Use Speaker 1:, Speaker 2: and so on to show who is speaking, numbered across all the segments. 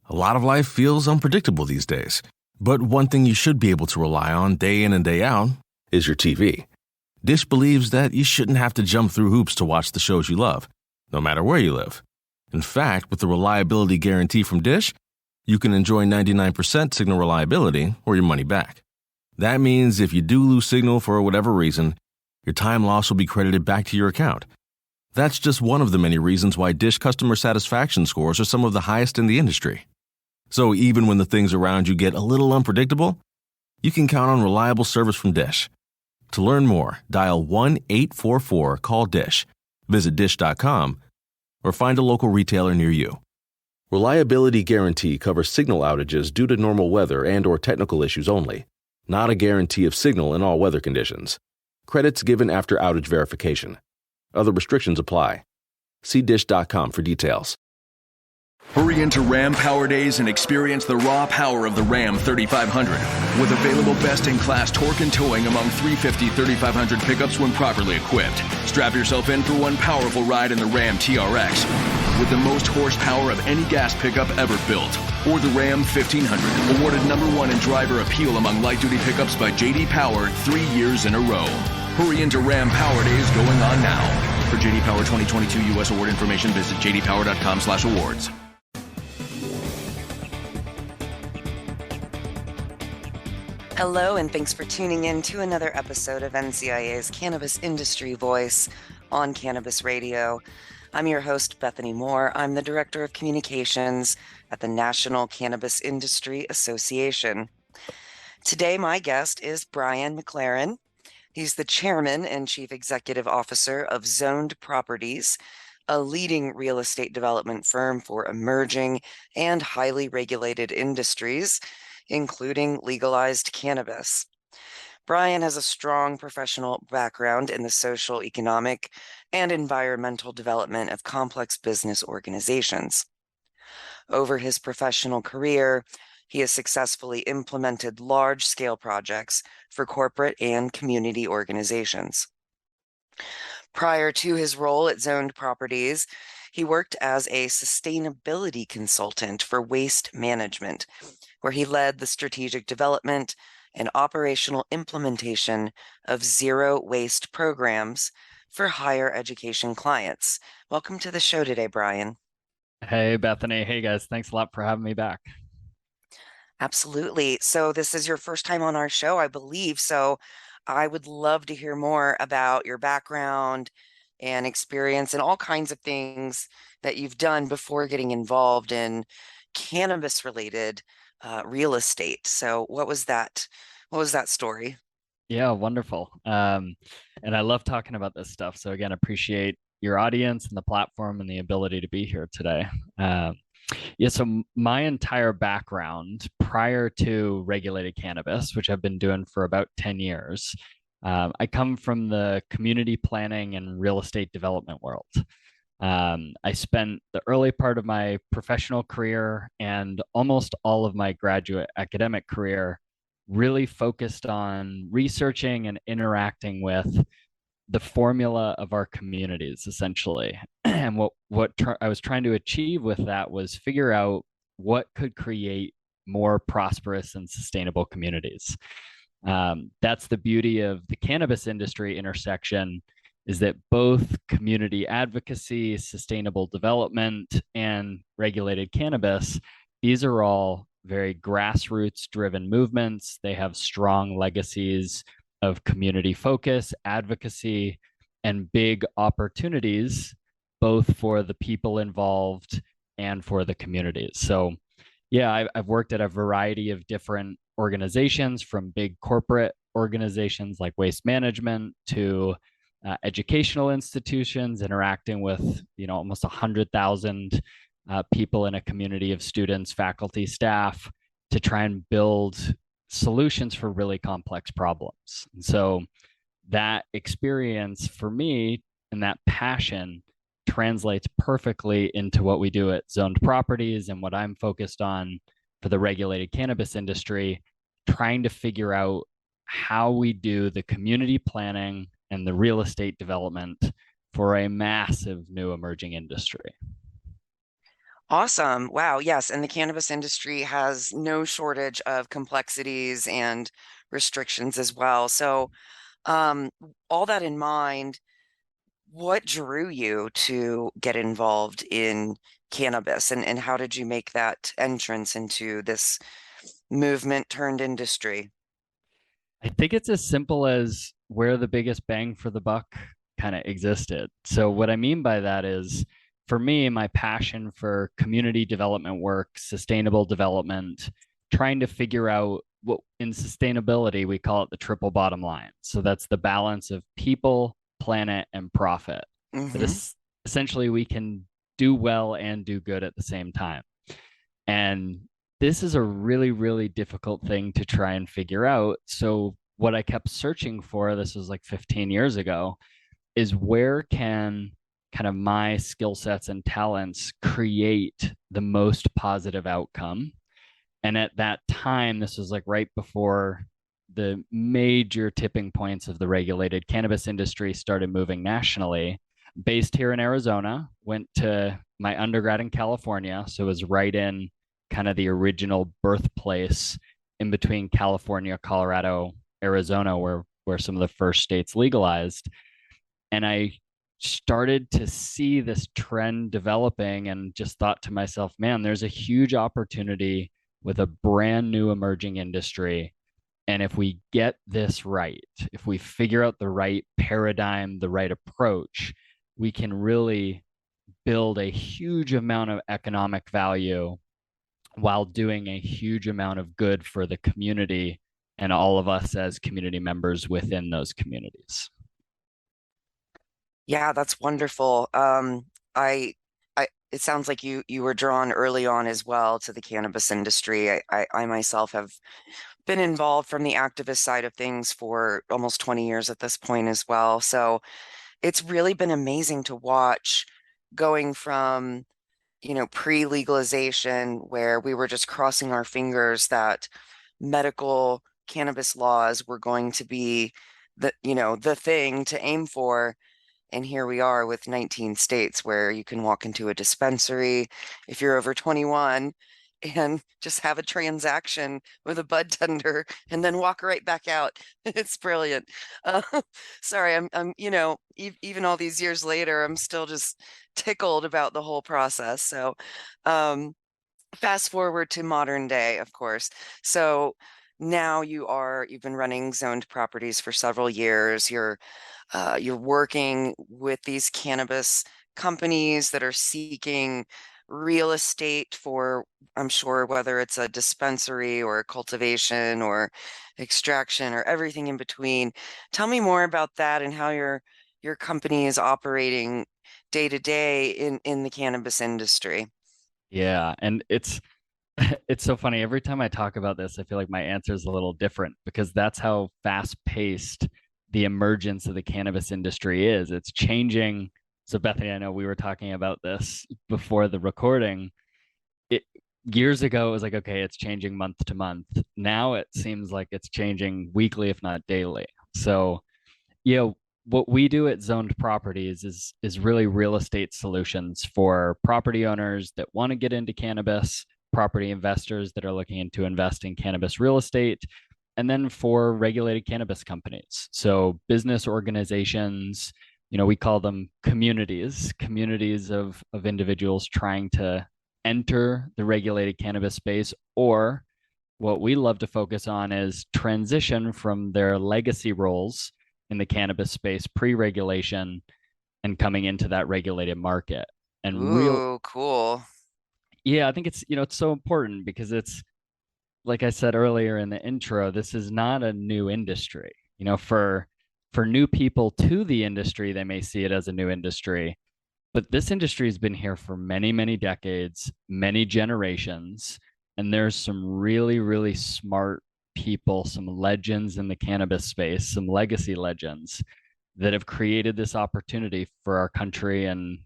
Speaker 1: A lot of life feels unpredictable these days, but one thing you should be able to rely on day in and day out is your TV. Dish believes that you shouldn't have to jump through hoops to watch the shows you love, no matter where you live. In fact, with the reliability guarantee from Dish, you can enjoy 99% signal reliability or your money back. That means if you do lose signal for whatever reason, your time loss will be credited back to your account. That's just one of the many reasons why Dish customer satisfaction scores are some of the highest in the industry. So even when the things around you get a little unpredictable, you can count on reliable service from Dish. To learn more, dial 1-844-CALL-DISH, visit dish.com, or find a local retailer near you. Reliability guarantee covers signal outages due to normal weather and/or technical issues only, not a guarantee of signal in all weather conditions. Credits given after outage verification. Other restrictions apply. See dish.com for details.
Speaker 2: Hurry into Ram Power Days and experience the raw power of the Ram 3500. With available best-in-class torque and towing among 350-3500 pickups when properly equipped. Strap yourself in for one powerful ride in the Ram TRX. With the most horsepower of any gas pickup ever built. Or the Ram 1500, awarded #1 in driver appeal among light-duty pickups by J.D. Power 3 years in a row. Hurry into Ram Power Days going on now. For J.D. Power 2022 U.S. award information, visit jdpower.com/awards.
Speaker 3: Hello, and thanks for tuning in to another episode of NCIA's Cannabis Industry Voice on Cannabis Radio. I'm your host, Bethany Moore. I'm the Director of Communications at the National Cannabis Industry Association. Today, my guest is Bryan McLaren. He's the Chairman and Chief Executive Officer of Zoned Properties, a leading real estate development firm for emerging and highly regulated industries, including legalized cannabis. Bryan has a strong professional background in the social, economic, and environmental development of complex business organizations. Over his professional career, he has successfully implemented large-scale projects for corporate and community organizations. Prior to his role at Zoned Properties, he worked as a sustainability consultant for waste management, where he led the strategic development and operational implementation of zero waste programs for higher education clients. Welcome to the show today, Bryan.
Speaker 4: Hey, Bethany. Hey, guys. Thanks a lot for having me back.
Speaker 3: Absolutely. So this is your first time on our show, I believe. So I would love to hear more about your background and experience and all kinds of things that you've done before getting involved in cannabis-related real estate. So what was that story?
Speaker 4: Yeah, wonderful. And I love talking about this stuff. So again, appreciate your audience and the platform and the ability to be here today. So my entire background prior to regulated cannabis, which I've been doing for about 10 years, I come from the community planning and real estate development world. I spent the early part of my professional career and almost all of my graduate academic career really focused on researching and interacting with the formula of our communities, essentially. And what I was trying to achieve with that was figure out what could create more prosperous and sustainable communities. That's the beauty of the cannabis industry intersection, is that both community advocacy, sustainable development, and regulated cannabis, these are all very grassroots driven movements. They have strong legacies of community focus, advocacy, and big opportunities, both for the people involved and for the communities. So yeah, I've worked at a variety of different organizations, from big corporate organizations like Waste Management to educational institutions, interacting with almost 100,000 people in a community of students, faculty, staff, to try and build solutions for really complex problems. And so that experience for me and that passion translates perfectly into what we do at Zoned Properties and what I'm focused on for the regulated cannabis industry, trying to figure out how we do the community planning and the real estate development for a massive new emerging industry.
Speaker 3: Awesome. Wow. Yes. And the cannabis industry has no shortage of complexities and restrictions as well. So, um, all that in mind, what drew you to get involved in cannabis and how did you make that entrance into this movement turned industry?
Speaker 4: I think it's as simple as where the biggest bang for the buck kind of existed. So, what I mean by that is, for me, my passion for community development work, sustainable development, trying to figure out what in sustainability we call it the triple bottom line. So, that's the balance of people, planet, and profit. That
Speaker 3: Mm-hmm.
Speaker 4: is essentially we can do well and do good at the same time. And this is a really, really difficult thing to try and figure out. So, what I kept searching for, this was like 15 years ago, is where can kind of my skill sets and talents create the most positive outcome? And at that time, this was like right before the major tipping points of the regulated cannabis industry started moving nationally. Based here in Arizona, went to my undergrad in California. So it was right in kind of the original birthplace in between California, Colorado, Arizona, where some of the first states legalized. And I started to see this trend developing and just thought to myself, man, there's a huge opportunity with a brand new emerging industry. And if we get this right, if we figure out the right paradigm, the right approach, we can really build a huge amount of economic value while doing a huge amount of good for the community and all of us as community members within those communities.
Speaker 3: Yeah, that's wonderful. I, it sounds like you were drawn early on as well to the cannabis industry. I myself have been involved from the activist side of things for almost 20 years at this point as well. So it's really been amazing to watch going from, pre-legalization where we were just crossing our fingers that medical cannabis laws were going to be the thing to aim for. And here we are with 19 states where you can walk into a dispensary if you're over 21 and just have a transaction with a bud tender and then walk right back out. It's brilliant. Uh, sorry, even all these years later, I'm still just tickled about the whole process. So, um, fast forward to modern day, of course. So now you've been running zoned properties for several years. You're working with these cannabis companies that are seeking real estate for, I'm sure, whether it's a dispensary or a cultivation or extraction or everything in between. Tell me more about that and how your company is operating day to day in the cannabis industry.
Speaker 4: Yeah, and it's so funny. Every time I talk about this, I feel like my answer is a little different because that's how fast-paced the emergence of the cannabis industry is. It's changing. So Bethany, I know we were talking about this before the recording. It years ago it was like, okay, it's changing month to month. Now it seems like it's changing weekly, if not daily. So, what we do at Zoned Properties is really real estate solutions for property owners that want to get into cannabis, property investors that are looking into invest in cannabis real estate, and then for regulated cannabis companies. So business organizations, we call them communities of individuals trying to enter the regulated cannabis space, or what we love to focus on is transition from their legacy roles in the cannabis space pre-regulation and coming into that regulated market. And real
Speaker 3: Ooh, cool.
Speaker 4: Yeah, I think it's so important because it's like I said earlier in the intro, this is not a new industry. For new people to the industry, they may see it as a new industry, but this industry has been here for many, many decades, many generations, and there's some really, really smart people, some legends in the cannabis space, some legacy legends that have created this opportunity for our country and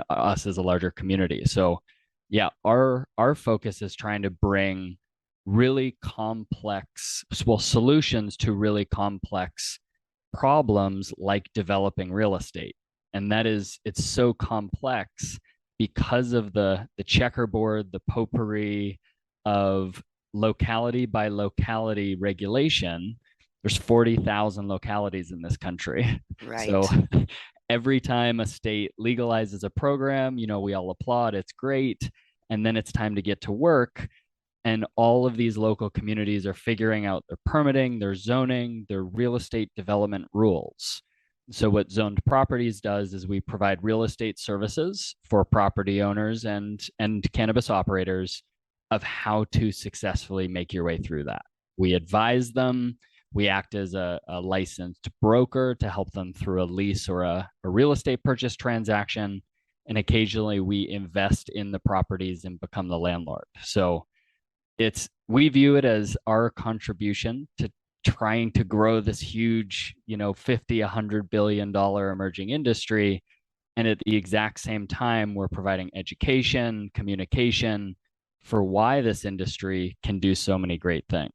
Speaker 4: us as a larger community. So, yeah, our focus is trying to bring really complex, well, solutions to really complex problems like developing real estate. And it's so complex because of the checkerboard, the potpourri of locality by locality regulation, there's 40,000 localities in this country.
Speaker 3: Right.
Speaker 4: So every time a state legalizes a program, we all applaud, it's great. And then it's time to get to work. And all of these local communities are figuring out their permitting, their zoning, their real estate development rules. So what Zoned Properties does is we provide real estate services for property owners and cannabis operators of how to successfully make your way through that. We advise them. We act as a licensed broker to help them through a lease or a real estate purchase transaction. And occasionally we invest in the properties and become the landlord. So we view it as our contribution to trying to grow this huge, 50, $100 billion emerging industry. And at the exact same time, we're providing education, communication for why this industry can do so many great things.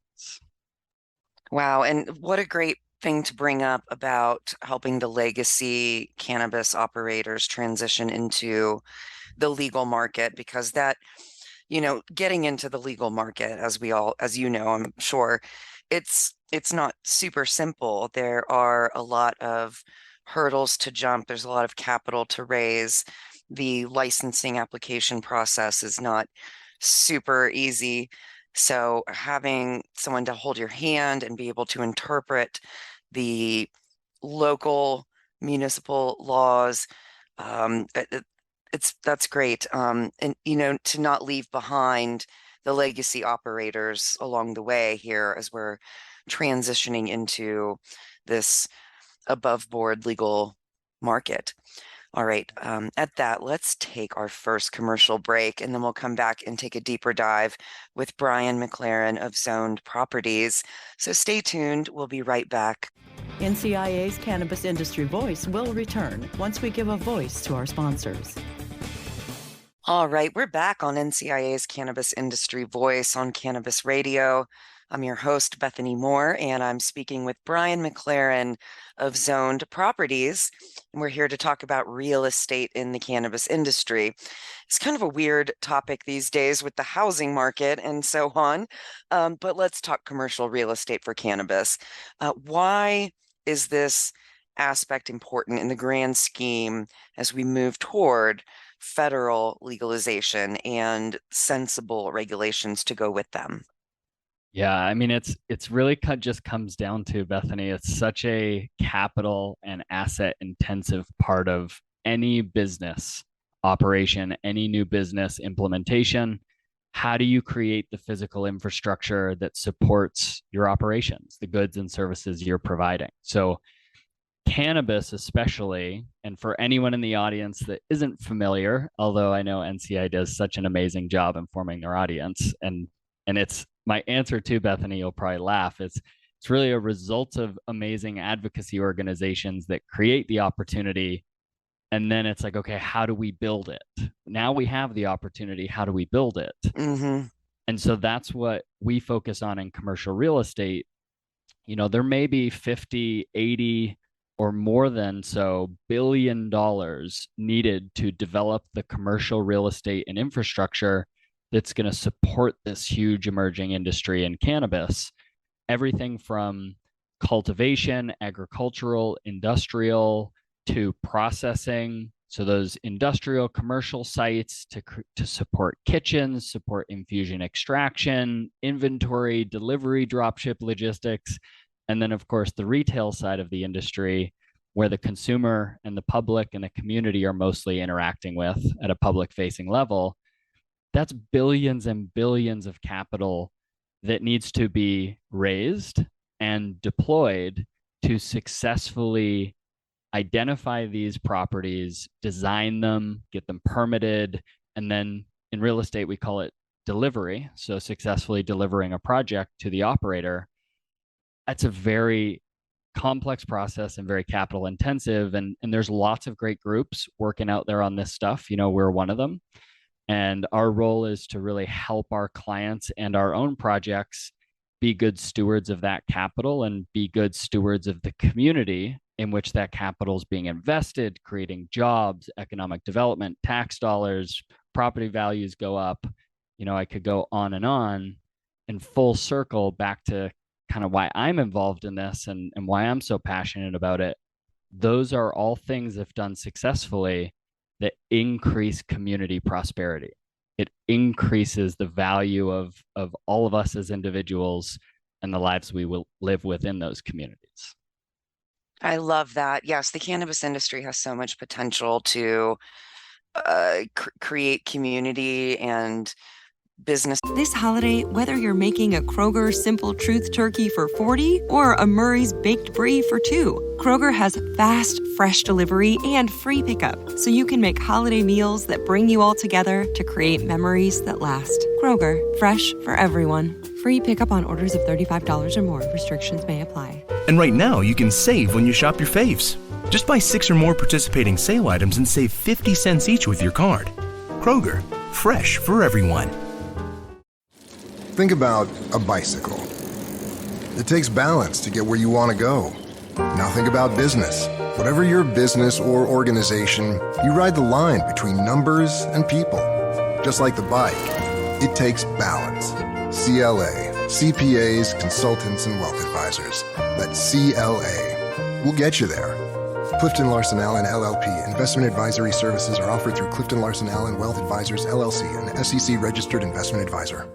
Speaker 3: Wow. And what a great thing to bring up about helping the legacy cannabis operators transition into the legal market, because that, getting into the legal market, as I'm sure, it's not super simple. There are a lot of hurdles to jump. There's a lot of capital to raise. The licensing application process is not super easy. So having someone to hold your hand and be able to interpret the local municipal laws, that's great. And to not leave behind the legacy operators along the way here as we're transitioning into this above board legal market. All right. At that, let's take our first commercial break, and then we'll come back and take a deeper dive with Bryan McLaren of Zoned Properties. So stay tuned. We'll be right back.
Speaker 5: NCIA's Cannabis Industry Voice will return once we give a voice to our sponsors.
Speaker 3: All right, we're back on NCIA's Cannabis Industry Voice on Cannabis Radio. I'm your host, Bethany Moore, and I'm speaking with Bryan McLaren of Zoned Properties. And we're here to talk about real estate in the cannabis industry. It's kind of a weird topic these days with the housing market and so on, but let's talk commercial real estate for cannabis. Why is this aspect important in the grand scheme as we move toward federal legalization and sensible regulations to go with them?
Speaker 4: Yeah, I mean, it's really just comes down to, Bethany, it's such a capital and asset intensive part of any business operation, any new business implementation. How do you create the physical infrastructure that supports your operations, the goods and services you're providing? So cannabis especially, and for anyone in the audience that isn't familiar, although I know NCI does such an amazing job informing their audience, and it's my answer to Bethany, you'll probably laugh. It's really a result of amazing advocacy organizations that create the opportunity. And then it's like, okay, how do we build it? Now we have the opportunity. How do we build it?
Speaker 3: Mm-hmm.
Speaker 4: And so that's what we focus on in commercial real estate. There may be 50, 80, or more than so $1 billion needed to develop the commercial real estate and infrastructure that's going to support this huge emerging industry in cannabis. Everything from cultivation, agricultural, industrial, to processing. So those industrial commercial sites to support kitchens, support infusion extraction, inventory, delivery, dropship logistics. And then, of course, the retail side of the industry, where the consumer and the public and the community are mostly interacting with at a public-facing level. That's billions and billions of capital that needs to be raised and deployed to successfully identify these properties, design them, get them permitted, and then in real estate, we call it delivery. So successfully delivering a project to the operator. That's a very complex process and very capital intensive. And there's lots of great groups working out there on this stuff. We're one of them. And our role is to really help our clients and our own projects be good stewards of that capital and be good stewards of the community in which that capital is being invested, creating jobs, economic development, tax dollars, property values go up. I could go on and full circle back to kind of why I'm involved in this and why I'm so passionate about it. Those are all things, if done successfully, that increase community prosperity. It increases the value of all of us as individuals and the lives we will live within those communities.
Speaker 3: I love that. Yes, the cannabis industry has so much potential to create community and business.
Speaker 6: This holiday, whether you're making a Kroger Simple Truth turkey for 40 or a Murray's Baked Brie for 2, Kroger has fast, fresh delivery and free pickup, so you can make holiday meals that bring you all together to create memories that last. Kroger, fresh for everyone. Free pickup on orders of $35 or more. Restrictions may apply.
Speaker 7: And right now, you can save when you shop your faves. Just buy 6 or more participating sale items and save 50 cents each with your card. Kroger, fresh for everyone.
Speaker 8: Think about a bicycle. It takes balance to get where you want to go. Now think about business. Whatever your business or organization, you ride the line between numbers and people. Just like the bike, it takes balance. CLA, CPAs, consultants, and wealth advisors. That's CLA. We'll get you there. Clifton Larson Allen LLP investment advisory services are offered through Clifton Larson Allen Wealth Advisors LLC, an SEC registered investment advisor.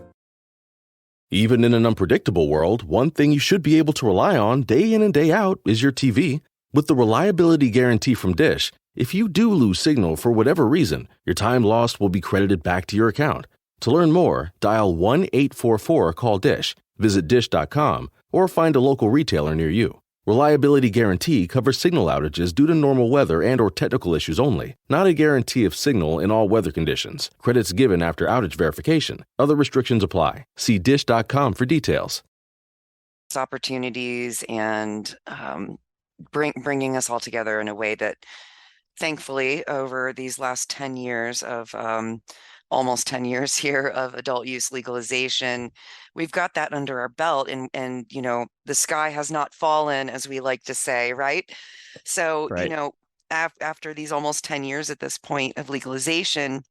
Speaker 1: Even in an unpredictable world, one thing you should be able to rely on day in and day out is your TV. With the reliability guarantee from Dish, if you do lose signal for whatever reason, your time lost will be credited back to your account. To learn more, dial 1-844-CALL-DISH, visit dish.com, or find a local retailer near you. Reliability guarantee covers signal outages due to normal weather and or technical issues only, not a guarantee of signal in all weather conditions. Credits given after outage verification. Other restrictions apply. See dish.com for details.
Speaker 3: Opportunities and bringing us all together in a way that, thankfully, over these last 10 years of almost 10 years here of adult use legalization, we've got that under our belt, and the sky has not fallen, as we like to say, right? So,
Speaker 4: Right.
Speaker 3: After these almost 10 years at this point of legalization,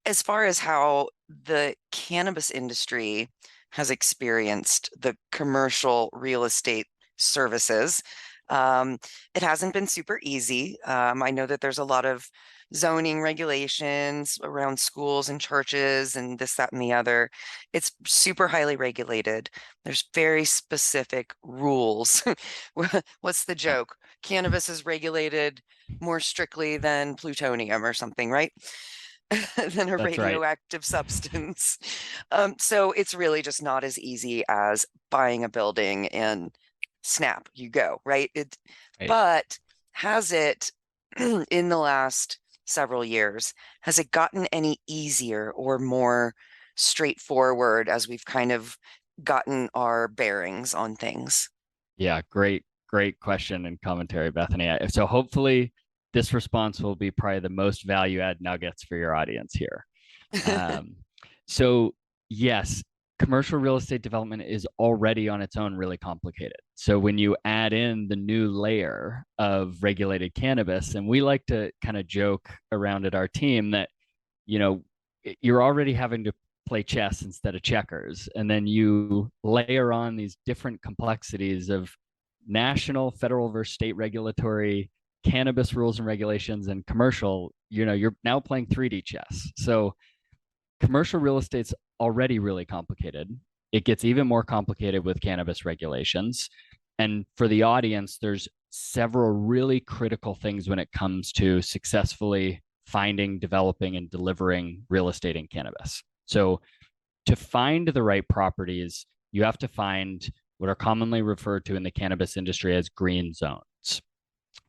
Speaker 3: as far as how the cannabis industry has experienced the commercial real estate services, it hasn't been super easy. I know that there's a lot of zoning regulations around schools and churches and this, that, and the other. It's super highly regulated. There's very specific rules. What's the joke? Cannabis is regulated more strictly than plutonium or something, right? Than a
Speaker 4: That's
Speaker 3: radioactive substance. So it's really just not as easy as buying a building and snap, you go, right?
Speaker 4: Right.
Speaker 3: But has it, in the last several years, has it gotten any easier or more straightforward as we've kind of gotten our bearings on things?
Speaker 4: Yeah, great question and commentary, Bethany. So hopefully this response will be probably the most value add nuggets for your audience here. So yes, commercial real estate development is already on its own really complicated. So when you add in the new layer of regulated cannabis, and we like to kind of joke around at our team that, you're already having to play chess instead of checkers. And then you layer on these different complexities of national, federal versus state regulatory cannabis rules and regulations, and commercial, you're now playing 3D chess. So commercial real estate's already really complicated. It gets even more complicated with cannabis regulations. And for the audience, there's several really critical things when it comes to successfully finding, developing, and delivering real estate in cannabis. So to find the right properties, you have to find what are commonly referred to in the cannabis industry as green zones.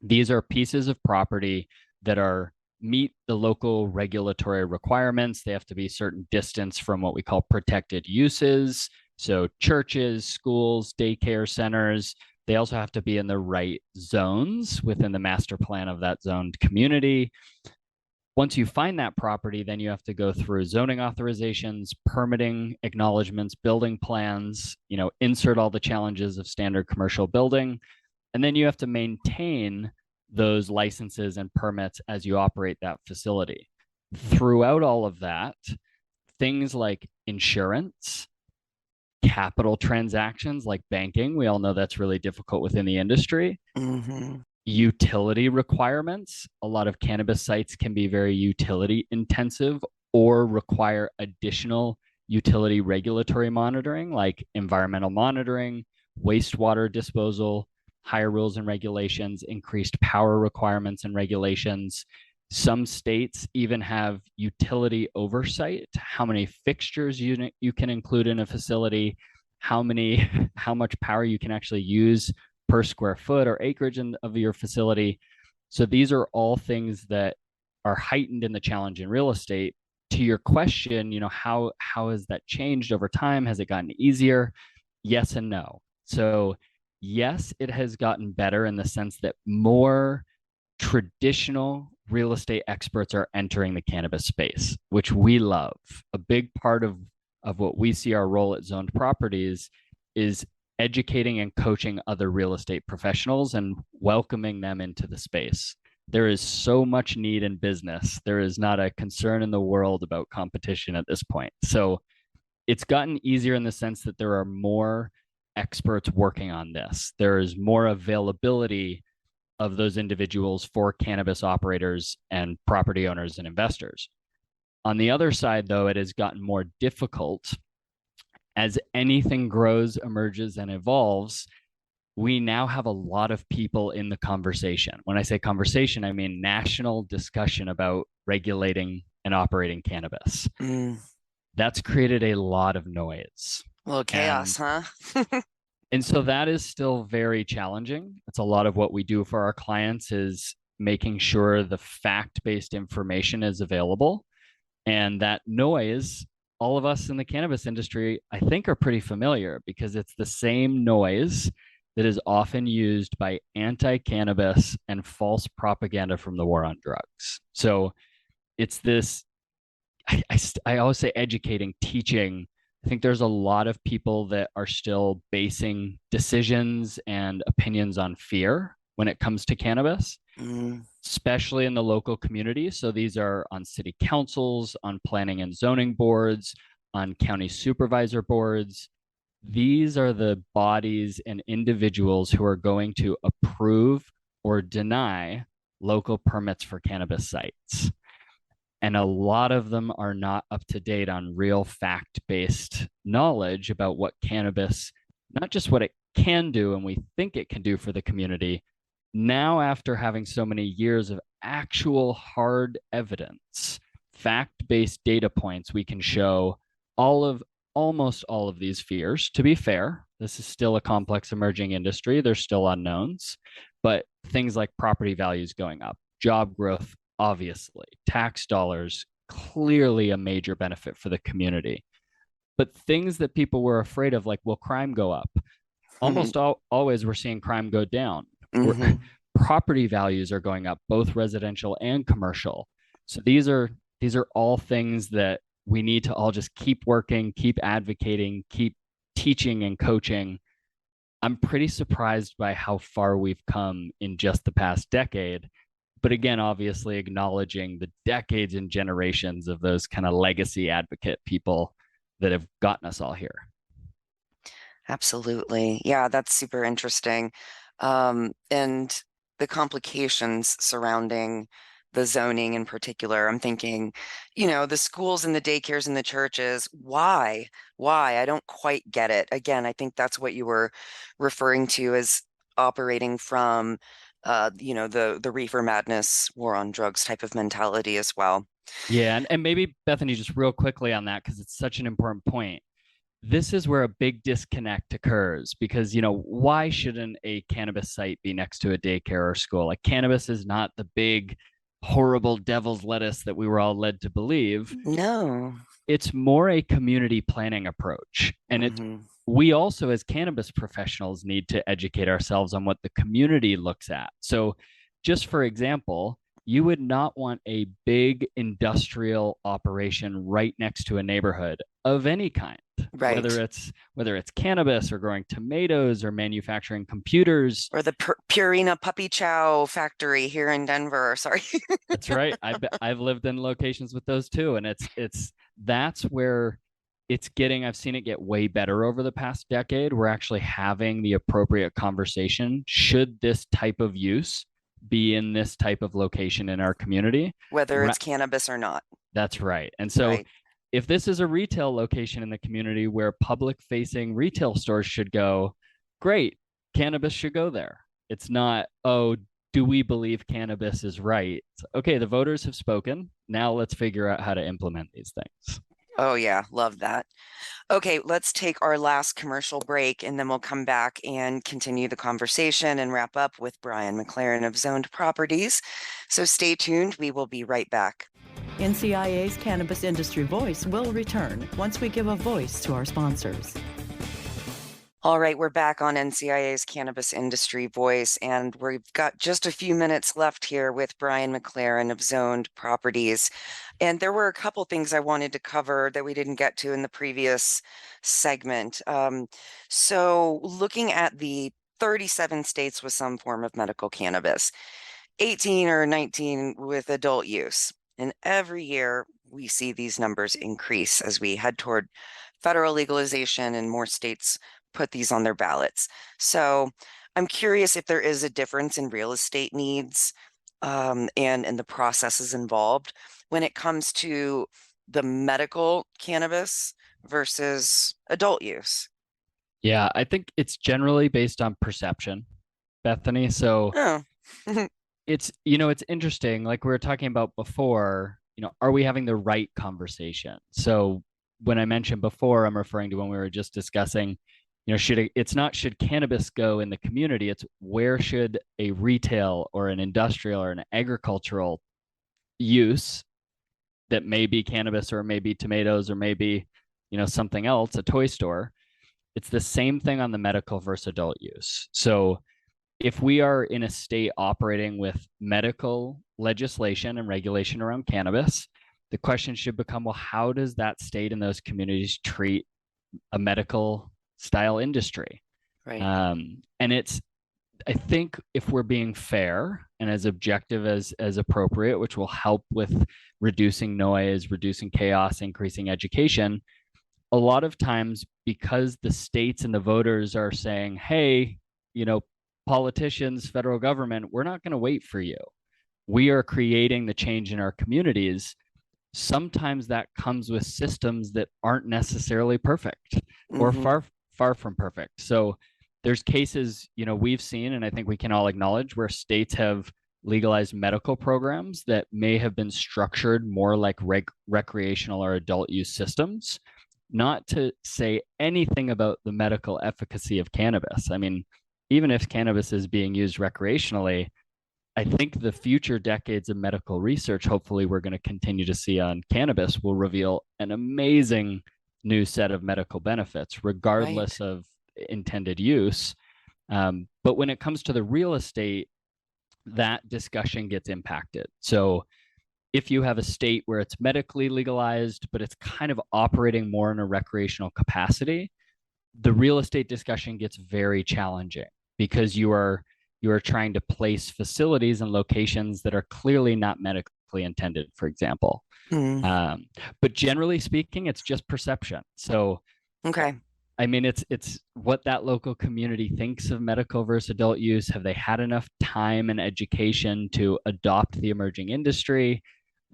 Speaker 4: These are pieces of property that meet the local regulatory requirements. They have to be a certain distance from what we call protected uses. So churches, schools, daycare centers. They also have to be in the right zones within the master plan of that zoned community. Once you find that property, then you have to go through zoning authorizations, permitting acknowledgements, building plans, insert all the challenges of standard commercial building. And then you have to maintain those licenses and permits as you operate that facility. Throughout all of that, things like insurance, capital transactions like banking, we all know that's really difficult within the industry.
Speaker 3: Mm-hmm.
Speaker 4: Utility requirements. A lot of cannabis sites can be very utility intensive or require additional utility regulatory monitoring, like environmental monitoring, wastewater disposal, higher rules and regulations, increased power requirements and regulations. Some states even have utility oversight, how many fixtures you can include in a facility, how much power you can actually use per square foot or acreage of your facility. So these are all things that are heightened in the challenge in real estate. To your question, how has that changed over time? Has it gotten easier? Yes and no. So yes, it has gotten better in the sense that more traditional real estate experts are entering the cannabis space, which we love. A big part of what we see our role at Zoned Properties is educating and coaching other real estate professionals and welcoming them into the space. There is so much need in business. There is not a concern in the world about competition at this point. So it's gotten easier in the sense that there are more experts working on this. There is more availability of those individuals for cannabis operators and property owners and investors. On the other side, though, it has gotten more difficult. As anything grows, emerges, and evolves, we now have a lot of people in the conversation. When I say conversation, I mean national discussion about regulating and operating cannabis. That's created a lot of noise.
Speaker 3: A little chaos, huh?
Speaker 4: And so that is still very challenging. It's a lot of what we do for our clients is making sure the fact-based information is available. And that noise, all of us in the cannabis industry, I think, are pretty familiar because it's the same noise that is often used by anti-cannabis and false propaganda from the war on drugs. So it's this, I always say educating, teaching. I think there's a lot of people that are still basing decisions and opinions on fear when it comes to cannabis, especially in the local community. So these are on city councils, on planning and zoning boards, on county supervisor boards. These are the bodies and individuals who are going to approve or deny local permits for cannabis sites. And a lot of them are not up to date on real fact-based knowledge about what cannabis, not just what it can do and we think it can do for the community. Now, after having so many years of actual hard evidence, fact-based data points, we can show almost all of these fears. To be fair, this is still a complex emerging industry. There's still unknowns, but things like property values going up, job growth, obviously, tax dollars, clearly a major benefit for the community. But things that people were afraid of, like, will crime go up? Almost always we're seeing crime go down. Property values are going up, both residential and commercial. So these are all things that we need to all just keep working, keep advocating, keep teaching and coaching. I'm pretty surprised by how far we've come in just the past decade. But again, obviously acknowledging the decades and generations of those kind of legacy advocate people that have gotten us all here.
Speaker 3: Absolutely. Yeah, that's super interesting. And the complications surrounding the zoning in particular, I'm thinking, the schools and the daycares and the churches, why? I don't quite get it. Again, I think that's what you were referring to as operating from the reefer madness, war on drugs type of mentality as well.
Speaker 4: Yeah, and maybe Bethany, just real quickly on that, because it's such an important point. This is where a big disconnect occurs because, why shouldn't a cannabis site be next to a daycare or school? Like, cannabis is not the big, horrible devil's lettuce that we were all led to believe.
Speaker 3: No.
Speaker 4: It's more a community planning approach. And we also, as cannabis professionals, need to educate ourselves on what the community looks at. So just for example, you would not want a big industrial operation right next to a neighborhood of any kind.
Speaker 3: Right.
Speaker 4: whether it's cannabis or growing tomatoes or manufacturing computers.
Speaker 3: Or the Purina Puppy Chow factory here in Denver. Sorry.
Speaker 4: That's right. I've lived in locations with those too, and that's where I've seen it get way better over the past decade. We're actually having the appropriate conversation. Should this type of use be in this type of location in our community?
Speaker 3: Whether it's cannabis or not.
Speaker 4: That's right. And so if this is a retail location in the community where public facing retail stores should go, great, cannabis should go there. It's not, oh, do we believe cannabis is right? Okay, the voters have spoken. Now let's figure out how to implement these things.
Speaker 3: Oh, yeah. Love that. Okay, let's take our last commercial break, and then we'll come back and continue the conversation and wrap up with Bryan McLaren of Zoned Properties. So stay tuned. We will be right back.
Speaker 5: NCIA's Cannabis Industry Voice will return once we give a voice to our sponsors.
Speaker 3: All right, we're back on NCIA's Cannabis Industry Voice, and we've got just a few minutes left here with Bryan McLaren of Zoned Properties. And there were a couple things I wanted to cover that we didn't get to in the previous segment. So looking at the 37 states with some form of medical cannabis, 18 or 19 with adult use. And every year we see these numbers increase as we head toward federal legalization and more states put these on their ballots. So I'm curious if there is a difference in real estate needs and the processes involved when it comes to the medical cannabis versus adult use.
Speaker 4: Yeah, I think it's generally based on perception, Bethany. So it's interesting, like we were talking about before, are we having the right conversation? So when I mentioned before, I'm referring to when we were just discussing, should cannabis go in the community? It's where should a retail or an industrial or an agricultural use that may be cannabis or maybe tomatoes or maybe, something else, a toy store. It's the same thing on the medical versus adult use. So if we are in a state operating with medical legislation and regulation around cannabis, the question should become, well, how does that state and those communities treat a medical style industry?
Speaker 3: Right.
Speaker 4: And I think if we're being fair and as objective as appropriate, which will help with reducing noise, reducing chaos, increasing education, a lot of times because the states and the voters are saying, hey, politicians, federal government, we're not going to wait for you. We are creating the change in our communities. Sometimes that comes with systems that aren't necessarily perfect or far from perfect. So there's cases, we've seen, and I think we can all acknowledge, where states have legalized medical programs that may have been structured more like recreational or adult use systems. Not to say anything about the medical efficacy of cannabis. I mean, even if cannabis is being used recreationally, I think the future decades of medical research, hopefully we're going to continue to see on cannabis, will reveal an amazing new set of medical benefits, regardless of intended use. But when it comes to the real estate, that discussion gets impacted. So if you have a state where it's medically legalized, but it's kind of operating more in a recreational capacity, the real estate discussion gets very challenging because you are trying to place facilities in locations that are clearly not medically intended, for example. But generally speaking, it's just perception. So, I mean, it's what that local community thinks of medical versus adult use. Have they had enough time and education to adopt the emerging industry?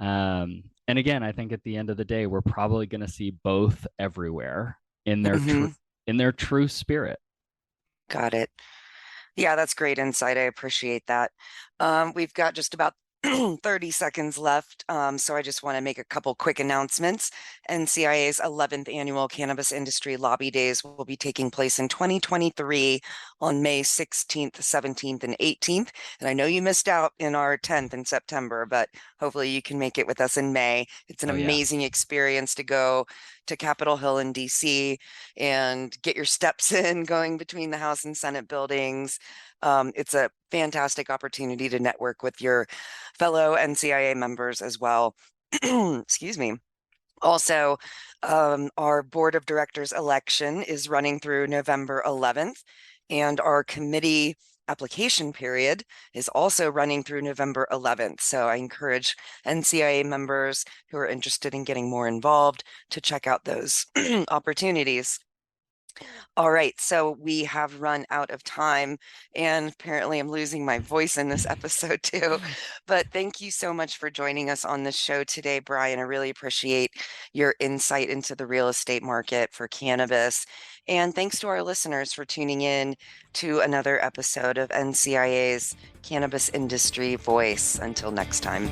Speaker 4: And again, I think at the end of the day, we're probably going to see both everywhere in their true spirit.
Speaker 3: Got it. Yeah, that's great insight. I appreciate that. We've got just about 30 seconds left. So I just want to make a couple quick announcements. NCIA's 11th annual Cannabis Industry Lobby Days will be taking place in 2023 on May 16th, 17th, and 18th. And I know you missed out in our 10th in September, but hopefully you can make it with us in May. It's an amazing experience to go to Capitol Hill in DC and get your steps in going between the House and Senate buildings. It's a fantastic opportunity to network with your fellow NCIA members as well. Excuse me. Also, our board of directors election is running through November 11th, and our committee application period is also running through November 11th. So I encourage NCIA members who are interested in getting more involved to check out those opportunities. All right, so we have run out of time, and apparently I'm losing my voice in this episode too. But thank you so much for joining us on the show today, Bryan. I really appreciate your insight into the real estate market for cannabis. And thanks to our listeners for tuning in to another episode of NCIA's Cannabis Industry Voice. Until next time.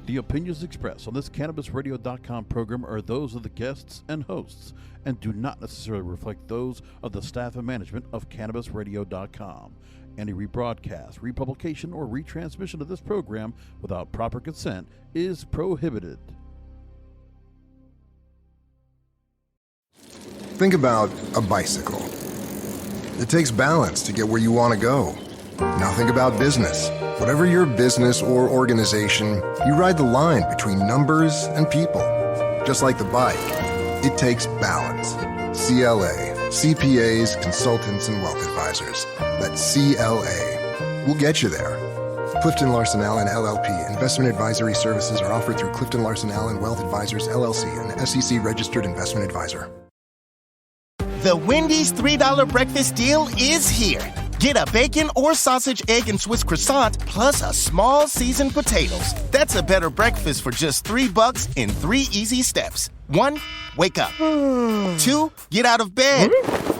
Speaker 9: The opinions expressed on this CannabisRadio.com program are those of the guests and hosts and do not necessarily reflect those of the staff and management of CannabisRadio.com. Any rebroadcast, republication, or retransmission of this program without proper consent is prohibited.
Speaker 8: Think about a bicycle. It takes balance to get where you want to go. Now think about business. Whatever your business or organization, you ride the line between numbers and people. Just like the bike, it takes balance. CLA, CPAs, consultants, and wealth advisors. That's CLA. We'll get you there. Clifton Larson Allen LLP investment advisory services are offered through Clifton Larson Allen Wealth Advisors LLC, an SEC registered investment advisor.
Speaker 10: The Wendy's $3 breakfast deal is here. Get a bacon or sausage, egg, and Swiss croissant plus a small seasoned potatoes. That's a better breakfast for just $3 in 3 easy steps. 1, wake up. 2, get out of bed.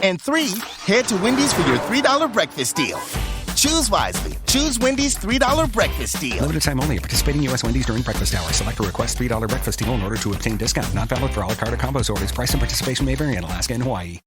Speaker 10: And 3, head to Wendy's for your $3 breakfast deal. Choose wisely. Choose Wendy's $3 breakfast deal.
Speaker 11: Limited time only. Participating U.S. Wendy's during breakfast hours. Select or request $3 breakfast deal in order to obtain discount. Not valid for a la carte or combos orders. Price and participation may vary in Alaska and Hawaii.